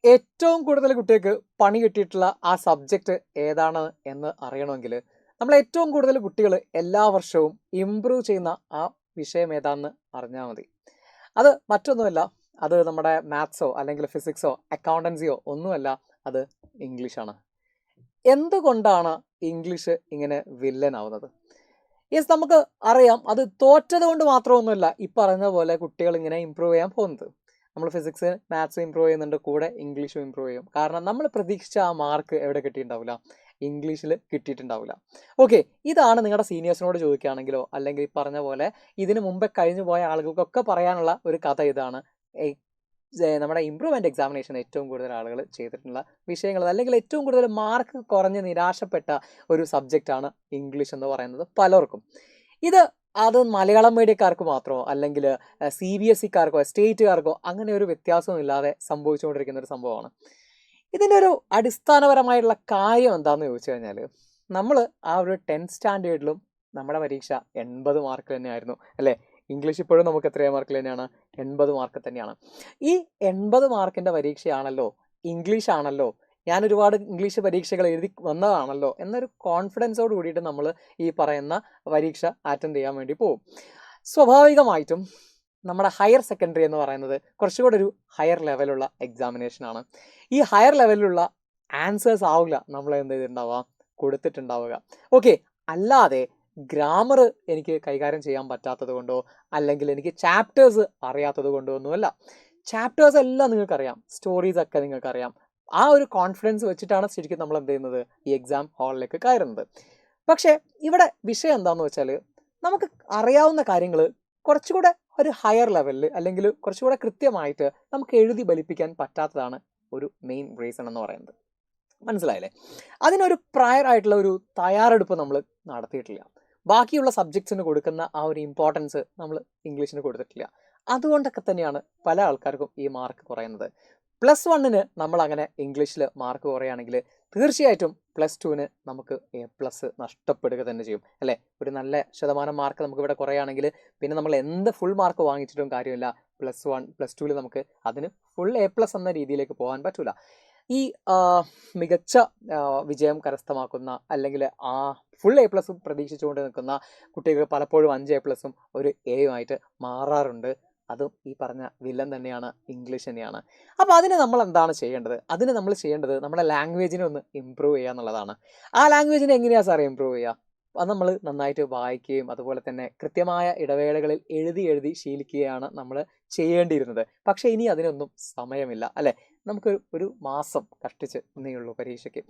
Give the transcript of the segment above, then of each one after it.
ഏറ്റവും കൂടുതൽ കുട്ടികൾക്ക് പണി കിട്ടിയിട്ടുള്ള ആ സബ്ജക്റ്റ് ഏതാണ് എന്ന് അറിയണമെങ്കിൽ നമ്മൾ ഏറ്റവും കൂടുതൽ കുട്ടികൾ എല്ലാ വർഷവും ഇമ്പ്രൂവ് ചെയ്യുന്ന ആ വിഷയം ഏതാണെന്ന് അറിഞ്ഞാൽ മതി. അത് മറ്റൊന്നുമല്ല, അത് നമ്മുടെ മാത്സോ അല്ലെങ്കിൽ ഫിസിക്സോ അക്കൗണ്ടൻസിയോ ഒന്നുമല്ല, അത് ഇംഗ്ലീഷാണ്. എന്തുകൊണ്ടാണ് ഇംഗ്ലീഷ് ഇങ്ങനെ വില്ലനാവുന്നത്? യെസ്, നമുക്ക് അറിയാം, അത് തോറ്റത് കൊണ്ട് മാത്രമൊന്നുമല്ല ഈ പറയുന്ന പോലെ കുട്ടികൾ ഇങ്ങനെ ഇമ്പ്രൂവ് ചെയ്യാൻ പോകുന്നത്. നമ്മൾ ഫിസിക്സ് മാത്സ് ഇമ്പ്രൂവ് ചെയ്യുന്നുണ്ട്, കൂടെ ഇംഗ്ലീഷും ഇമ്പ്രൂവ് ചെയ്യും. കാരണം നമ്മൾ പ്രതീക്ഷിച്ച ആ മാർക്ക് എവിടെ കിട്ടിയിട്ടുണ്ടാവില്ല, ഇംഗ്ലീഷിൽ കിട്ടിയിട്ടുണ്ടാവില്ല. ഓക്കെ, ഇതാണ് നിങ്ങളുടെ സീനിയേഴ്സിനോട് ചോദിക്കുകയാണെങ്കിലോ അല്ലെങ്കിൽ ഈ പറഞ്ഞ പോലെ ഇതിന് മുമ്പേ കഴിഞ്ഞു പോയ ആളുകൾക്കൊക്കെ പറയാനുള്ള ഒരു കഥ ഇതാണ്. നമ്മുടെ ഇംപ്രൂവ്മെന്റ് എക്സാമിനേഷൻ ഏറ്റവും കൂടുതൽ ആളുകൾ ചെയ്തിട്ടുള്ള വിഷയങ്ങൾ അല്ലെങ്കിൽ ഏറ്റവും കൂടുതൽ മാർക്ക് കുറഞ്ഞ് നിരാശപ്പെട്ട ഒരു സബ്ജക്റ്റാണ് ഇംഗ്ലീഷ് എന്ന് പറയുന്നത് പലർക്കും. അത് മലയാളം മീഡിയക്കാർക്ക് മാത്രമോ അല്ലെങ്കിൽ CBSEക്കാർക്കോ സ്റ്റേറ്റുകാർക്കോ അങ്ങനെ ഒരു വ്യത്യാസവും ഇല്ലാതെ സംഭവിച്ചുകൊണ്ടിരിക്കുന്ന ഒരു സംഭവമാണ്. ഇതിൻ്റെ ഒരു അടിസ്ഥാനപരമായിട്ടുള്ള കാര്യം എന്താണെന്ന് ചോദിച്ചു കഴിഞ്ഞാൽ, നമ്മൾ ആ ഒരു 10th സ്റ്റാൻഡേർഡിലും നമ്മുടെ പരീക്ഷ 80 മാർക്ക് തന്നെയായിരുന്നു അല്ലേ? ഇംഗ്ലീഷ് ഇപ്പോഴും നമുക്ക് എത്രയോ മാർക്കിൽ തന്നെയാണ്? 80 മാർക്ക് തന്നെയാണ്. ഈ 80 മാർക്കിൻ്റെ പരീക്ഷയാണല്ലോ, ഇംഗ്ലീഷ് ആണല്ലോ, ഞാൻ ഒരുപാട് ഇംഗ്ലീഷ് പരീക്ഷകൾ എഴുതി വന്നതാണല്ലോ എന്നൊരു കോൺഫിഡൻസോട് കൂടിയിട്ട് നമ്മൾ ഈ പറയുന്ന പരീക്ഷ അറ്റൻഡ് ചെയ്യാൻ വേണ്ടി പോകും. സ്വാഭാവികമായിട്ടും നമ്മുടെ ഹയർ സെക്കൻഡറി എന്ന് പറയുന്നത് കുറച്ചുകൂടെ ഒരു ഹയർ ലെവലുള്ള എക്സാമിനേഷനാണ്. ഈ ഹയർ ലെവലിലുള്ള ആൻസേഴ്സ് ആവില്ല നമ്മൾ എന്ത് ചെയ്തിട്ടുണ്ടാവുക, കൊടുത്തിട്ടുണ്ടാവുക. ഓക്കെ, അല്ലാതെ ഗ്രാമർ എനിക്ക് കൈകാര്യം ചെയ്യാൻ പറ്റാത്തത് കൊണ്ടോ അല്ലെങ്കിൽ എനിക്ക് ചാപ്റ്റേഴ്സ് അറിയാത്തത് കൊണ്ടോ ഒന്നുമല്ല. ചാപ്റ്റേഴ്സ് എല്ലാം നിങ്ങൾക്കറിയാം, സ്റ്റോറീസ് ഒക്കെ നിങ്ങൾക്കറിയാം. ആ ഒരു കോൺഫിഡൻസ് വെച്ചിട്ടാണ് ശരിക്കും നമ്മൾ എന്ത് ചെയ്യുന്നത്, ഈ എക്സാം ഹാളിലേക്ക് കയറുന്നത്. പക്ഷേ ഇവിടെ വിഷയം എന്താണെന്ന് വെച്ചാൽ, നമുക്ക് അറിയാവുന്ന കാര്യങ്ങൾ കുറച്ചുകൂടെ ഒരു ഹയർ ലെവലിൽ അല്ലെങ്കിൽ കുറച്ചുകൂടെ കൃത്യമായിട്ട് നമുക്ക് എഴുതി ഫലിപ്പിക്കാൻ പറ്റാത്തതാണ് ഒരു മെയിൻ റീസൺ എന്ന് പറയുന്നത്. മനസ്സിലായില്ലേ? അതിനൊരു പ്രയർ ആയിട്ടുള്ള ഒരു തയ്യാറെടുപ്പ് നമ്മൾ നടത്തിയിട്ടില്ല. ബാക്കിയുള്ള സബ്ജക്ട്സിന് കൊടുക്കുന്ന ആ ഒരു ഇമ്പോർട്ടൻസ് നമ്മൾ ഇംഗ്ലീഷിന് കൊടുത്തിട്ടില്ല. അതുകൊണ്ടൊക്കെ തന്നെയാണ് പല ആൾക്കാർക്കും ഈ മാർക്ക് കുറയുന്നത്. +1 നമ്മൾ അങ്ങനെ ഇംഗ്ലീഷിൽ മാർക്ക് കുറയുകയാണെങ്കിൽ തീർച്ചയായിട്ടും +2 നമുക്ക് A+ നഷ്ടപ്പെടുക തന്നെ ചെയ്യും അല്ലേ? ഒരു നല്ല ശതമാനം മാർക്ക് നമുക്ക് ഇവിടെ കുറയുകയാണെങ്കിൽ പിന്നെ നമ്മൾ എന്ത് ഫുൾ മാർക്ക് വാങ്ങിച്ചിട്ടും കാര്യമില്ല. +1 +2 നമുക്ക് അതിന് ഫുൾ A+ എന്ന രീതിയിലേക്ക് പോകാൻ പറ്റൂല. ഈ മികച്ച വിജയം കരസ്ഥമാക്കുന്ന അല്ലെങ്കിൽ ആ ഫുൾ A+ പ്രതീക്ഷിച്ചുകൊണ്ട് നിൽക്കുന്ന കുട്ടികൾ പലപ്പോഴും 5 A+ ഒരു Aയുമായിട്ട് മാറാറുണ്ട്. അതും ഈ പറഞ്ഞ വില്ലൻ തന്നെയാണ്, ഇംഗ്ലീഷ് തന്നെയാണ്. അപ്പോൾ അതിന് നമ്മൾ എന്താണ് ചെയ്യേണ്ടത്? അതിന് നമ്മൾ ചെയ്യേണ്ടത് നമ്മുടെ ലാംഗ്വേജിനെ ഒന്ന് ഇമ്പ്രൂവ് ചെയ്യുക എന്നുള്ളതാണ്. ആ ലാംഗ്വേജിനെ എങ്ങനെയാണ് സാറേ ഇമ്പ്രൂവ് ചെയ്യുക? അത് നമ്മൾ നന്നായിട്ട് വായിക്കുകയും അതുപോലെ തന്നെ കൃത്യമായ ഇടവേളകളിൽ എഴുതി ശീലിക്കുകയാണ് നമ്മൾ ചെയ്യേണ്ടിയിരുന്നത്. പക്ഷേ ഇനി അതിനൊന്നും സമയമില്ല അല്ലേ? നമുക്ക് ഒരു മാസം കഷ്ടിച്ച് ഇന്നേയുള്ളൂ പരീക്ഷയ്ക്ക്.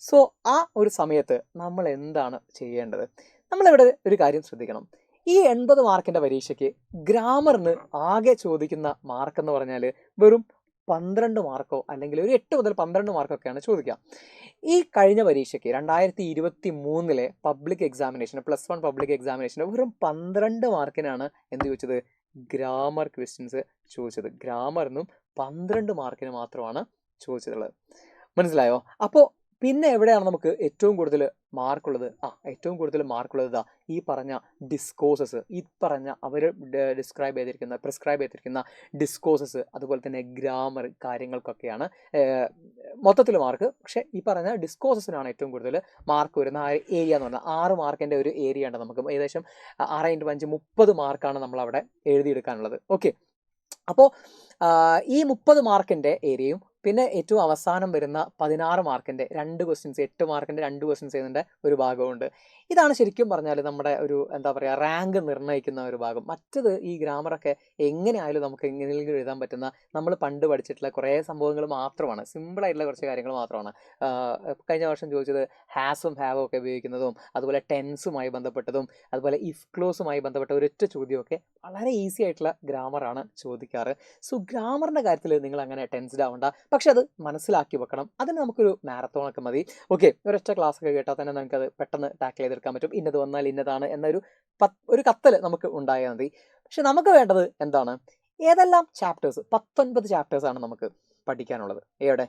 സോ ആ ഒരു സമയത്ത് നമ്മൾ എന്താണ് ചെയ്യേണ്ടത്? നമ്മളിവിടെ ഒരു കാര്യം ശ്രദ്ധിക്കണം. ഈ 80 മാർക്കിൻ്റെ പരീക്ഷയ്ക്ക് ഗ്രാമറിന് ആകെ ചോദിക്കുന്ന മാർക്ക് എന്ന് പറഞ്ഞാൽ വെറും 12 മാർക്കോ അല്ലെങ്കിൽ ഒരു 8 മുതൽ 12 മാർക്കൊക്കെയാണ് ചോദിക്കുക. ഈ കഴിഞ്ഞ പരീക്ഷയ്ക്ക് 2023 പബ്ലിക് എക്സാമിനേഷൻ +1 പബ്ലിക് എക്സാമിനേഷന് വെറും 12 മാർക്കിനാണ് എന്ത് ചോദിച്ചത്, ഗ്രാമർ ക്വസ്റ്റ്യൻസ് ചോദിച്ചത്. ഗ്രാമറിനും 12 മാർക്കിന് മാത്രമാണ് ചോദിച്ചിട്ടുള്ളത്. മനസ്സിലായോ? അപ്പോൾ പിന്നെ എവിടെയാണ് നമുക്ക് ഏറ്റവും കൂടുതൽ മാർക്കുള്ളത്? ഏറ്റവും കൂടുതൽ മാർക്കുള്ളത് ഈ പറഞ്ഞ ഡിസ്കോഴ്സസ്, ഈ പറഞ്ഞ അവർ പ്രിസ്ക്രൈബ് ചെയ്തിരിക്കുന്ന ഡിസ്കോഴ്സസ്, അതുപോലെ തന്നെ ഗ്രാമർ കാര്യങ്ങൾക്കൊക്കെയാണ് മൊത്തത്തിൽ മാർക്ക്. പക്ഷേ ഈ പറഞ്ഞ ഡിസ്കോഴ്സസിനാണ് ഏറ്റവും കൂടുതൽ മാർക്ക് വരുന്ന ആ ഏരിയ എന്ന് പറഞ്ഞാൽ 6 മാർക്കിൻ്റെ ഒരു ഏരിയ ഉണ്ട്. നമുക്ക് ഏകദേശം 6 × 5 30 മാർക്കാണ് നമ്മളവിടെ എഴുതിയെടുക്കാനുള്ളത്. ഓക്കെ, അപ്പോൾ ഈ 30 മാർക്കിൻ്റെ ഏരിയയും പിന്നെ ഏറ്റവും അവസാനം വരുന്ന 16 മാർക്കിൻ്റെ 2 ക്വസ്റ്റ്യൻസ്, 8 മാർക്കിൻ്റെ 2 ക്വസ്റ്റ്യൻസ് ചെയ്യുന്നതിൻ്റെ ഒരു ഭാഗമുണ്ട്. ഇതാണ് ശരിക്കും പറഞ്ഞാൽ നമ്മുടെ ഒരു എന്താ പറയുക, റാങ്ക് നിർണ്ണയിക്കുന്ന ഒരു ഭാഗം. മറ്റത് ഈ ഗ്രാമറൊക്കെ എങ്ങനെയായാലും നമുക്ക് എങ്ങനെയെങ്കിലും എഴുതാൻ പറ്റുന്ന, നമ്മൾ പണ്ട് പഠിച്ചിട്ടുള്ള കുറേ സംഭവങ്ങൾ മാത്രമാണ്, സിമ്പിളായിട്ടുള്ള കുറച്ച് കാര്യങ്ങൾ മാത്രമാണ്. കഴിഞ്ഞ വർഷം ചോദിച്ചത് ഹാസും ഹാവും ഒക്കെ ഉപയോഗിക്കുന്നതും അതുപോലെ ടെൻസുമായി ബന്ധപ്പെട്ടതും അതുപോലെ ഇഫ് ക്ലോസുമായി ബന്ധപ്പെട്ട ഒരൊറ്റ ചോദ്യമൊക്കെ വളരെ ഈസി ആയിട്ടുള്ള ഗ്രാമറാണ് ചോദിക്കാറ്. സോ ഗ്രാമറിൻ്റെ കാര്യത്തിൽ നിങ്ങൾ അങ്ങനെ ടെൻസ്ഡ് ആവണ്ട. പക്ഷെ അത് മനസ്സിലാക്കി വെക്കണം. അതിന് നമുക്കൊരു മാരത്തോണൊക്കെ മതി. ഓക്കെ, ഒരൊറ്റ ക്ലാസ്സൊക്കെ കേട്ടാൽ തന്നെ നമുക്കത് പെട്ടെന്ന് ടാക്കിൾ ചെയ്തെടുക്കാൻ പറ്റും. ഇന്നത് വന്നാൽ ഇന്നതാണ് എന്നൊരു ഒരു കത്തൽ നമുക്ക് ഉണ്ടായാൽ മതി. പക്ഷെ നമുക്ക് വേണ്ടത് എന്താണ്? ഏതെല്ലാം ചാപ്റ്റേഴ്സ്? 19 ചാപ്റ്റേഴ്സാണ് നമുക്ക് പഠിക്കാനുള്ളത്. എവിടെ?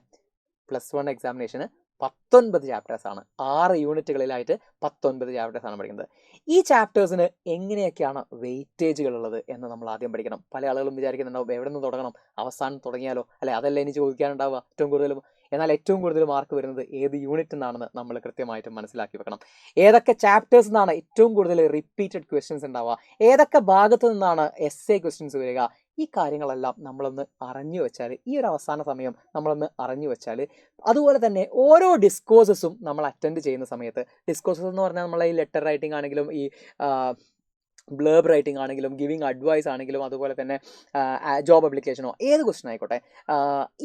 +1 എക്സാമിനേഷന് 19 ചാപ്റ്റേഴ്സാണ്. 6 യൂണിറ്റുകളിലായിട്ട് 19 ചാപ്റ്റേഴ്സാണ് പഠിക്കുന്നത്. ഈ ചാപ്റ്റേഴ്സിന് എങ്ങനെയൊക്കെയാണ് വെയിറ്റേജുകൾ ഉള്ളത് എന്ന് നമ്മൾ ആദ്യം പഠിക്കണം. പല ആളുകളും വിചാരിക്കുന്നുണ്ടാവും എവിടെ നിന്ന് തുടങ്ങണം, അവസാനം തുടങ്ങിയാലോ, അല്ലെ അതല്ല ഇനി ചോദിക്കാനുണ്ടാവുക ഏറ്റവും കൂടുതലും. എന്നാൽ ഏറ്റവും കൂടുതൽ മാർക്ക് വരുന്നത് ഏത് യൂണിറ്റ് നിന്നാണെന്ന് നമ്മൾ കൃത്യമായിട്ടും മനസ്സിലാക്കി വെക്കണം. ഏതൊക്കെ ചാപ്റ്റേഴ്സ് നിന്നാണ് ഏറ്റവും കൂടുതൽ റിപ്പീറ്റഡ് ക്വസ്റ്റ്യൻസ് ഉണ്ടാവുക, ഏതൊക്കെ ഭാഗത്തു നിന്നാണ് എസ്എ ക്വസ്റ്റ്യൻസ് വരിക, ഈ കാര്യങ്ങളെല്ലാം നമ്മളൊന്ന് അറിഞ്ഞു വെച്ചാൽ, ഈ ഒരു അവസാന സമയം നമ്മളൊന്ന് അറിഞ്ഞു വെച്ചാൽ, അതുപോലെ തന്നെ ഓരോ ഡിസ്കോഴ്സസും നമ്മൾ അറ്റൻഡ് ചെയ്യുന്ന സമയത്ത്, ഡിസ്കോഴ്സസ് എന്ന് പറഞ്ഞാൽ നമ്മളെ ഈ ലെറ്റർ റൈറ്റിംഗ് ആണെങ്കിലും ഈ ബ്ലേബ് റൈറ്റിംഗ് ആണെങ്കിലും ഗിവിങ് അഡ്വൈസ് ആണെങ്കിലും അതുപോലെ തന്നെ ജോബ് അപ്ലിക്കേഷനോ ഏത് ക്വസ്റ്റ്യൻ ആയിക്കോട്ടെ,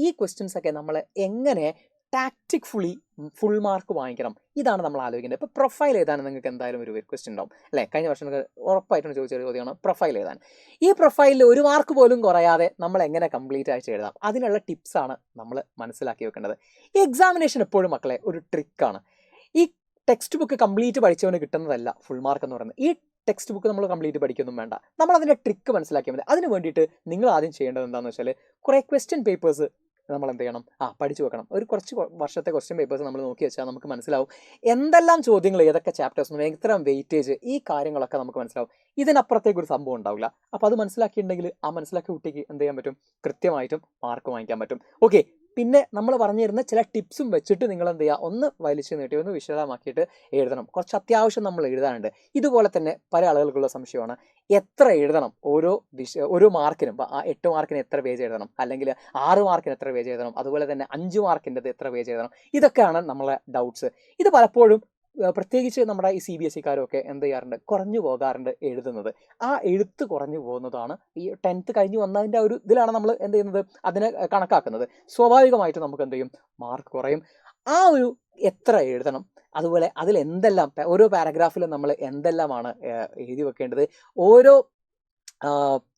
ഈ ക്വസ്റ്റ്യൻസ് ഒക്കെ നമ്മൾ എങ്ങനെ ടാക്റ്റിക്ഫുള്ളി ഫുൾ മാർക്ക് വാങ്ങിക്കണം, ഇതാണ് നമ്മൾ ആലോചിക്കേണ്ടത്. ഇപ്പോൾ പ്രൊഫൈൽ എഴുതാൻ നിങ്ങൾക്ക് എന്തായാലും ഒരു ക്വസ്റ്റ്യൻ ഉണ്ടാവും അല്ലേ. കഴിഞ്ഞ വർഷം ഉറപ്പായിട്ടും ചോദിച്ച ഒരു ചോദ്യമാണ് പ്രൊഫൈൽ എഴുതാൻ. ഈ പ്രൊഫൈലിൽ ഒരു മാർക്ക് പോലും കുറയാതെ നമ്മൾ എങ്ങനെ കംപ്ലീറ്റ് ആയിട്ട് എഴുതാം, അതിനുള്ള ടിപ്സാണ് നമ്മൾ മനസ്സിലാക്കി വെക്കേണ്ടത്. ഈ എക്സാമിനേഷൻ എപ്പോഴും മക്കളെ ഒരു ട്രിക്കാണ്. ഈ ടെക്സ്റ്റ് ബുക്ക് കംപ്ലീറ്റ് പഠിച്ചവന് കിട്ടുന്നതല്ല ഫുൾ മാർക്ക് എന്ന് പറയുന്നത്. ഈ ടെക്സ്റ്റ് ബുക്ക് നമ്മൾ കംപ്ലീറ്റ് പഠിക്കൊന്നും വേണ്ട, നമ്മൾ അതിൻ്റെ ട്രിക്ക് മനസ്സിലാക്കിയാൽ മതി. അതിന് വേണ്ടിയിട്ട് നിങ്ങൾ ആദ്യം ചെയ്യേണ്ടത് എന്താണെന്ന് വെച്ചാൽ കുറേ ക്വസ്റ്റ്യൻ പേപ്പേഴ്സ് നമ്മൾ എന്ത് ചെയ്യണം, പഠിച്ചു വെക്കണം. ഒരു കുറച്ച് വർഷത്തെ ക്വസ്റ്റ്യൻ പേപ്പേഴ്സ് നമ്മൾ നോക്കി വെച്ചാൽ നമുക്ക് മനസ്സിലാവും എന്തെല്ലാം ചോദ്യങ്ങൾ, ഏതൊക്കെ ചാപ്റ്റേഴ്സ്, എത്ര വെയിറ്റേജ്, ഈ കാര്യങ്ങളൊക്കെ നമുക്ക് മനസ്സിലാവും. ഇതിനപ്പുറത്തേക്ക് ഒരു സംഭവം ഉണ്ടാവില്ല. അപ്പോൾ അത് മനസ്സിലാക്കിയിട്ടുണ്ടെങ്കിൽ ആ മനസ്സിലാക്കിയ കുട്ടിക്ക് എന്ത് ചെയ്യാൻ പറ്റും, കൃത്യമായിട്ടും മാർക്ക് വാങ്ങിക്കാൻ പറ്റും. ഓക്കെ, പിന്നെ നമ്മൾ പറഞ്ഞു തരുന്ന ചില ടിപ്സും വെച്ചിട്ട് നിങ്ങൾ എന്ത് ചെയ്യുക, ഒന്ന് വലിച്ചു നീട്ടി ഒന്ന് വിശദമാക്കിയിട്ട് എഴുതണം. കുറച്ച് അത്യാവശ്യം നമ്മൾ എഴുതാനുണ്ട്. ഇതുപോലെ തന്നെ പല ആളുകൾക്കുള്ള സംശയമാണ് എത്ര എഴുതണം ഓരോ മാർക്കിനും. 8 മാർക്കിന് എത്ര പേജ് എഴുതണം, അല്ലെങ്കിൽ 6 മാർക്കിന് എത്ര പേജ് എഴുതണം, അതുപോലെ തന്നെ 5 മാർക്കിൻ്റെത് എത്ര പേജ് എഴുതണം, ഇതൊക്കെയാണ് നമ്മളെ ഡൗട്ട്സ്. ഇത് പലപ്പോഴും പ്രത്യേകിച്ച് നമ്മുടെ ഈ CBSE കാരൊക്കെ എന്ത് ചെയ്യാറുണ്ട്, കുറഞ്ഞു പോകാറുണ്ട് എഴുതുന്നത്. ആ എഴുത്ത് കുറഞ്ഞു പോകുന്നതാണ് ഈ 10th കഴിഞ്ഞ് വന്നതിൻ്റെ ഒരു ഇതിലാണ് നമ്മൾ എന്ത് ചെയ്യുന്നത്, അതിനെ കണക്കാക്കുന്നത്. സ്വാഭാവികമായിട്ട് നമുക്ക് എന്ത് ചെയ്യും, മാർക്ക് കുറയും. ആ ഒരു എത്ര എഴുതണം, അതുപോലെ അതിൽ എന്തെല്ലാം ഓരോ പാരഗ്രാഫിലും നമ്മൾ എന്തെല്ലാമാണ് എഴുതി വെക്കേണ്ടത്, ഓരോ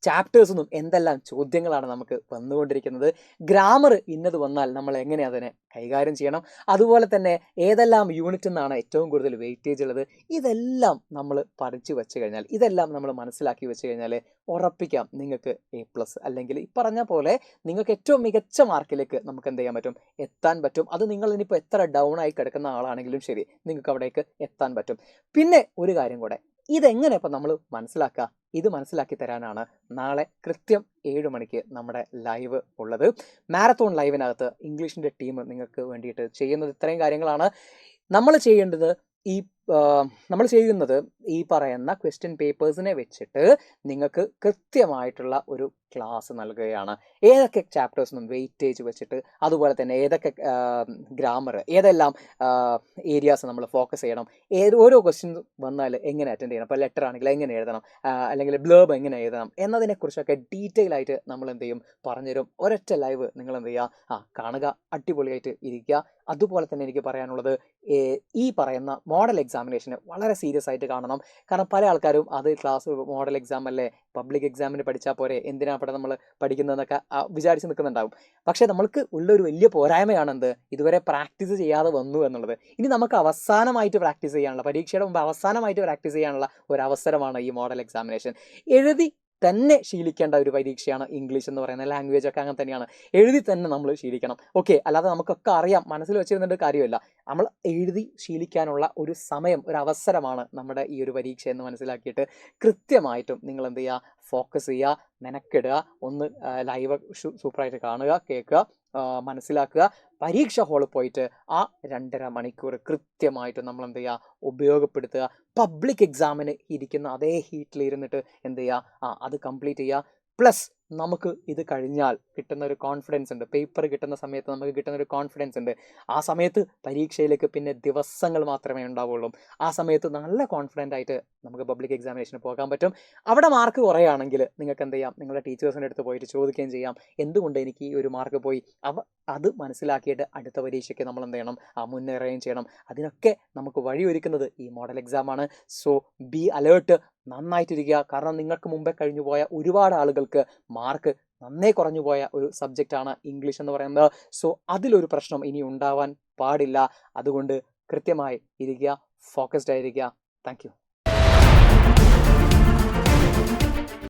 ചാപ്റ്റേഴ്സിനും എന്തെല്ലാം ചോദ്യങ്ങളാണ് നമുക്ക് വന്നുകൊണ്ടിരിക്കുന്നത്, ഗ്രാമർ ഇന്നത് വന്നാൽ നമ്മൾ എങ്ങനെ അതിനെ കൈകാര്യം ചെയ്യണം, അതുപോലെ തന്നെ ഏതെല്ലാം യൂണിറ്റിൽ നിന്നാണ് ഏറ്റവും കൂടുതൽ വെയിറ്റേജ് ഉള്ളത്, ഇതെല്ലാം നമ്മൾ പഠിച്ചു വെച്ച് കഴിഞ്ഞാൽ, ഇതെല്ലാം നമ്മൾ മനസ്സിലാക്കി വെച്ച് കഴിഞ്ഞാൽ ഉറപ്പിക്കാം നിങ്ങൾക്ക് A+, അല്ലെങ്കിൽ ഈ പറഞ്ഞ പോലെ നിങ്ങൾക്ക് ഏറ്റവും മികച്ച മാർക്കിലേക്ക് നമുക്ക് എന്ത് ചെയ്യാൻ പറ്റും, എത്താൻ പറ്റും. അത് നിങ്ങൾ ഇനിയിപ്പോൾ എത്ര ഡൗൺ ആയി കിടക്കുന്ന ആളാണെങ്കിലും ശരി, നിങ്ങൾക്ക് അവിടേക്ക് എത്താൻ പറ്റും. പിന്നെ ഒരു കാര്യം കൂടെ, ഇതെങ്ങനെ ഇപ്പം നമ്മൾ മനസ്സിലാക്കുക, ഇത് മനസ്സിലാക്കി തരാനാണ് നാളെ കൃത്യം 7 മണിക്ക് നമ്മുടെ ലൈവ് ഉള്ളത്. മാരത്തോൺ ലൈവിനകത്ത് ഇംഗ്ലീഷിൻ്റെ ടീം നിങ്ങൾക്ക് വേണ്ടിയിട്ട് ചെയ്യുന്നത് ഇത്രയും കാര്യങ്ങളാണ്. നമ്മൾ ചെയ്യുന്നത് ഈ പറയുന്ന ക്വസ്റ്റ്യൻ പേപ്പേഴ്സിനെ വെച്ചിട്ട് നിങ്ങൾക്ക് കൃത്യമായിട്ടുള്ള ഒരു ക്ലാസ് നൽകുകയാണ്. ഏതൊക്കെ ചാപ്റ്റേഴ്സിനും വെയിറ്റേജ് വെച്ചിട്ട്, അതുപോലെ തന്നെ ഏതൊക്കെ ഗ്രാമർ, ഏതെല്ലാം ഏരിയാസ് നമ്മൾ ഫോക്കസ് ചെയ്യണം, ഓരോ ക്വസ്റ്റ്യൻ വന്നാൽ എങ്ങനെ അറ്റൻഡ് ചെയ്യണം, ഇപ്പോൾ ലെറ്റർ ആണെങ്കിൽ എങ്ങനെ എഴുതണം, അല്ലെങ്കിൽ ബ്ലേബ് എങ്ങനെ എഴുതണം എന്നതിനെക്കുറിച്ചൊക്കെ ഡീറ്റെയിൽ ആയിട്ട് നമ്മൾ എന്ത് ചെയ്യും, പറഞ്ഞുതരും. ഒരൊറ്റ ലൈവ് നിങ്ങൾ എന്ത് ചെയ്യുക, കാണുക, അടിപൊളിയായിട്ട് ഇരിക്കുക. അതുപോലെ തന്നെ എനിക്ക് പറയാനുള്ളത്, ഈ പറയുന്ന മോഡൽ എക്സാമിനേഷന് വളരെ സീരിയസ് ആയിട്ട് കാണണം. കാരണം പല ആൾക്കാരും അത് ക്ലാസ് മോഡൽ എക്സാം അല്ലേ, പബ്ലിക് എക്സാമിന് പഠിച്ചാൽ പോരെ, എന്തിനാ അവിടെ നമ്മൾ പഠിക്കുന്നതെന്നൊക്കെ വിചാരിച്ച് നിൽക്കുന്നുണ്ടാവും. പക്ഷേ നമ്മൾക്ക് ഉള്ളൊരു വലിയ പോരായ്മയാണ് എന്ത്, ഇതുവരെ പ്രാക്ടീസ് ചെയ്യാതെ വന്നു എന്നുള്ളത്. ഇനി നമുക്ക് അവസാനമായിട്ട് പ്രാക്ടീസ് ചെയ്യാനുള്ള, പരീക്ഷയുടെ മുമ്പ് അവസാനമായിട്ട് പ്രാക്ടീസ് ചെയ്യാനുള്ള ഒരു അവസരമാണ് ഈ മോഡൽ എക്സാമിനേഷൻ. എഴുതി തന്നെ ശീലിക്കേണ്ട ഒരു പരീക്ഷയാണ് ഇംഗ്ലീഷ് എന്ന് പറയുന്ന ലാംഗ്വേജ് ഒക്കെ അങ്ങനെ തന്നെയാണ്. എഴുതി തന്നെ നമ്മൾ ശീലിക്കണം. ഓക്കെ, അല്ലാതെ നമുക്കൊക്കെ അറിയാം, മനസ്സിൽ വെച്ചിരുന്നിട്ട് കാര്യമില്ല. നമ്മൾ എഴുതി ശീലിക്കാനുള്ള ഒരു സമയം, ഒരു അവസരമാണ് നമ്മുടെ ഈ ഒരു പരീക്ഷ എന്ന് മനസ്സിലാക്കിയിട്ട് കൃത്യമായിട്ടും നിങ്ങൾ എന്ത് ചെയ്യുക, ഫോക്കസ് ചെയ്യുക, മെനക്കെടുക, ഒന്ന് ലൈവ് സൂപ്പറായിട്ട് കാണുക, കേൾക്കുക, മനസ്സിലാക്കുക. പരീക്ഷ ഹാളിൽ പോയിട്ട് ആ 2.5 മണിക്കൂർ കൃത്യമായിട്ട് നമ്മൾ എന്ത് ചെയ്യുക, ഉപയോഗപ്പെടുത്തുക. പബ്ലിക് എക്സാമിന് ഇരിക്കുന്ന അതേ ഹീറ്റിൽ ഇരുന്നിട്ട് എന്ത് ചെയ്യുക, അത് കംപ്ലീറ്റ് ചെയ്യുക. പ്ലസ് നമുക്ക് ഇത് കഴിഞ്ഞാൽ കിട്ടുന്ന ഒരു കോൺഫിഡൻസ് ഉണ്ട്, പേപ്പർ കിട്ടുന്ന സമയത്ത് നമുക്ക് കിട്ടുന്ന ഒരു കോൺഫിഡൻസ് ഉണ്ട്. ആ സമയത്ത് പരീക്ഷയിലേക്ക് പിന്നെ ദിവസങ്ങൾ മാത്രമേ ഉണ്ടാവുള്ളൂ. ആ സമയത്ത് നല്ല കോൺഫിഡൻ്റ് ആയിട്ട് നമുക്ക് പബ്ലിക് എക്സാമിനേഷന് പോകാൻ പറ്റും. അവിടെ മാർക്ക് കുറയുകയാണെങ്കിൽ നിങ്ങൾക്ക് എന്ത് ചെയ്യാം, നിങ്ങളുടെ ടീച്ചേഴ്സിൻ്റെ അടുത്ത് പോയിട്ട് ചോദിക്കുകയും ചെയ്യാം, എന്തുകൊണ്ട് എനിക്ക് ഈ ഒരു മാർക്ക് പോയി. അത് മനസ്സിലാക്കിയിട്ട് അടുത്ത പരീക്ഷയ്ക്ക് നമ്മൾ എന്ത് ചെയ്യണം, മുന്നേറുകയും ചെയ്യണം. അതിനൊക്കെ നമുക്ക് വഴിയൊരുക്കുന്നത് ഈ മോഡൽ എക്സാമാണ്. സോ ബി അലേർട്ട്, നന്നായിട്ടിരിക്കുക. കാരണം നിങ്ങൾക്ക് മുമ്പേ കഴിഞ്ഞു പോയ ഒരുപാട് ആളുകൾക്ക് മാർക്ക് നന്നേ കുറഞ്ഞു പോയ ഒരു സബ്ജക്റ്റാണ് ഇംഗ്ലീഷ് എന്ന് പറയുന്നത്. സോ അതിലൊരു പ്രശ്നം ഇനി ഉണ്ടാവാൻ പാടില്ല. അതുകൊണ്ട് കൃത്യമായി ഇരിക്കുക, ഫോക്കസ്ഡ് ആയിരിക്കുക. Thank you.